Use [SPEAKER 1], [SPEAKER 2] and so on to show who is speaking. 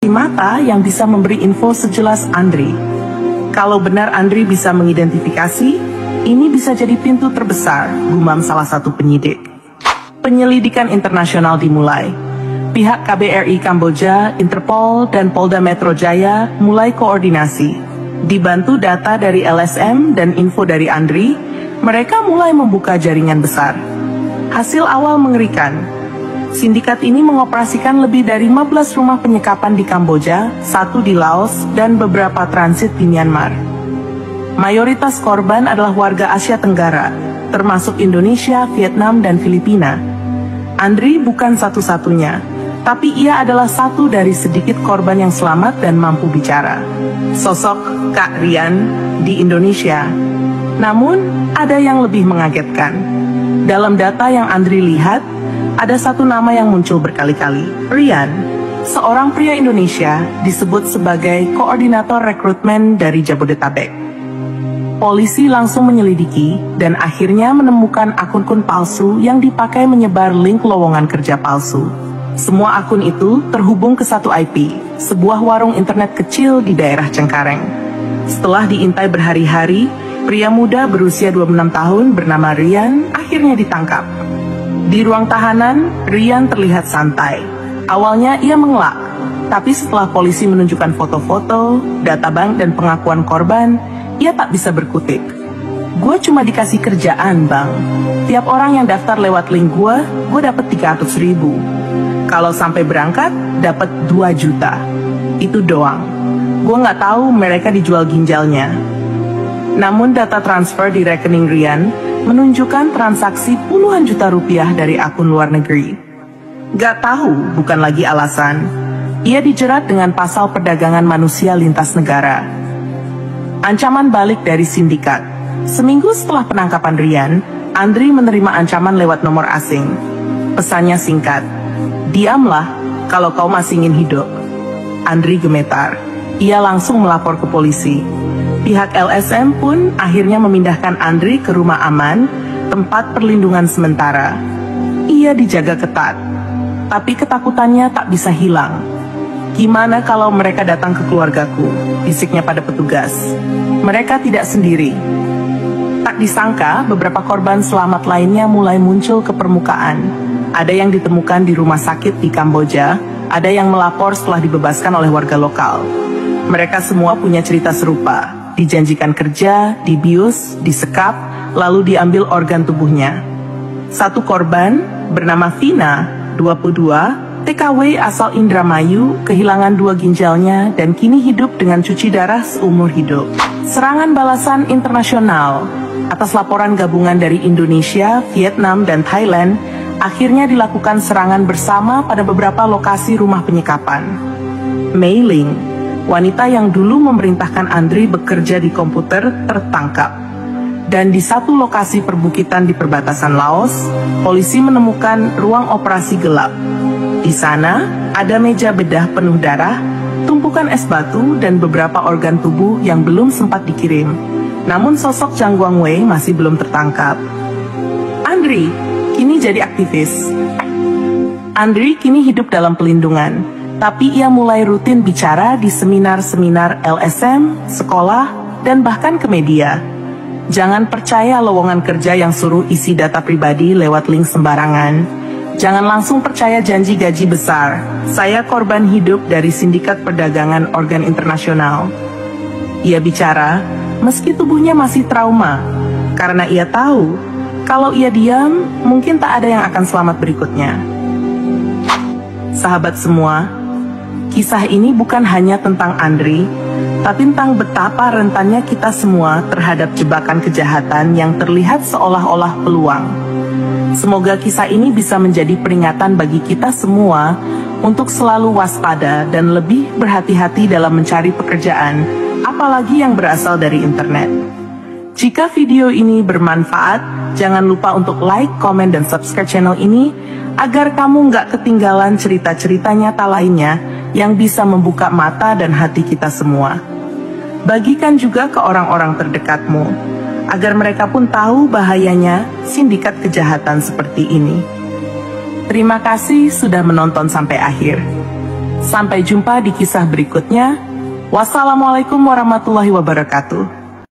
[SPEAKER 1] mata yang bisa memberi info sejelas Andri. Kalau benar Andri bisa mengidentifikasi, ini bisa jadi pintu terbesar, gumam salah satu penyidik. Penyelidikan internasional dimulai. Pihak KBRI Kamboja, Interpol, dan Polda Metro Jaya mulai koordinasi. Dibantu data dari LSM dan info dari Andri, mereka mulai membuka jaringan besar. Hasil awal mengerikan. Sindikat ini mengoperasikan lebih dari 15 rumah penyekapan di Kamboja, 1 di Laos, dan beberapa transit di Myanmar. Mayoritas korban adalah warga Asia Tenggara, termasuk Indonesia, Vietnam, dan Filipina. Andri bukan satu-satunya, tapi ia adalah satu dari sedikit korban yang selamat dan mampu bicara. Sosok Kak Rian di Indonesia. Namun, ada yang lebih mengagetkan. Dalam data yang Andri lihat, ada satu nama yang muncul berkali-kali. Rian, seorang pria Indonesia, disebut sebagai koordinator rekrutmen dari Jabodetabek. Polisi langsung menyelidiki dan akhirnya menemukan akun-akun palsu yang dipakai menyebar link lowongan kerja palsu. Semua akun itu terhubung ke satu IP, sebuah warung internet kecil di daerah Cengkareng. Setelah diintai berhari-hari, pria muda berusia 26 tahun bernama Rian akhirnya ditangkap. Di ruang tahanan, Rian terlihat santai. Awalnya ia mengelak, tapi setelah polisi menunjukkan foto-foto, data bank, dan pengakuan korban, ia tak bisa berkutik. Gue cuma dikasih kerjaan, bang. Tiap orang yang daftar lewat link gue dapat 300.000. Kalau sampai berangkat, dapat 2 juta. Itu doang. Gue nggak tahu mereka dijual ginjalnya. Namun data transfer di rekening Rian menunjukkan transaksi puluhan juta rupiah dari akun luar negeri. Gak tahu bukan lagi alasan. Ia dijerat dengan pasal perdagangan manusia lintas negara. Ancaman balik dari sindikat. Seminggu setelah penangkapan Rian, Andri menerima ancaman lewat nomor asing. Pesannya singkat, "Diamlah kalau kau masih ingin hidup." Andri gemetar. Ia langsung melapor ke polisi. Pihak LSM pun akhirnya memindahkan Andri ke rumah aman, tempat perlindungan sementara. Ia dijaga ketat, tapi ketakutannya tak bisa hilang. Gimana kalau mereka datang ke keluargaku? Bisiknya pada petugas. Mereka tidak sendiri. Tak disangka, beberapa korban selamat lainnya mulai muncul ke permukaan. Ada yang ditemukan di rumah sakit di Kamboja, ada yang melapor setelah dibebaskan oleh warga lokal. Mereka semua punya cerita serupa. Dijanjikan kerja, dibius, disekap, lalu diambil organ tubuhnya. Satu korban, bernama Vina, 22, TKW asal Indramayu, kehilangan 2 ginjalnya dan kini hidup dengan cuci darah seumur hidup. Serangan balasan internasional atas laporan gabungan dari Indonesia, Vietnam, dan Thailand akhirnya dilakukan serangan bersama pada beberapa lokasi rumah penyekapan. Mei Ling, wanita yang dulu memerintahkan Andri bekerja di komputer, tertangkap. Dan di satu lokasi perbukitan di perbatasan Laos, polisi menemukan ruang operasi gelap. Di sana, ada meja bedah penuh darah, tumpukan es batu, dan beberapa organ tubuh yang belum sempat dikirim. Namun sosok Chang Guangwei masih belum tertangkap. Andri kini jadi aktivis. Andri kini hidup dalam pelindungan, tapi ia mulai rutin bicara di seminar-seminar LSM, sekolah, dan bahkan ke media. Jangan percaya lowongan kerja yang suruh isi data pribadi lewat link sembarangan. Jangan langsung percaya janji gaji besar. Saya korban hidup dari sindikat perdagangan organ internasional. Ia bicara, meski tubuhnya masih trauma, karena ia tahu, kalau ia diam, mungkin tak ada yang akan selamat berikutnya. Sahabat semua, kisah ini bukan hanya tentang Andri, tapi tentang betapa rentannya kita semua terhadap jebakan kejahatan yang terlihat seolah-olah peluang. Semoga kisah ini bisa menjadi peringatan bagi kita semua untuk selalu waspada dan lebih berhati-hati dalam mencari pekerjaan, apalagi yang berasal dari internet. Jika video ini bermanfaat, jangan lupa untuk like, komen, dan subscribe channel ini agar kamu nggak ketinggalan cerita-cerita nyata lainnya yang bisa membuka mata dan hati kita semua. Bagikan juga ke orang-orang terdekatmu, agar mereka pun tahu bahayanya sindikat kejahatan seperti ini. Terima kasih sudah menonton sampai akhir. Sampai jumpa di kisah berikutnya. Wassalamualaikum warahmatullahi wabarakatuh.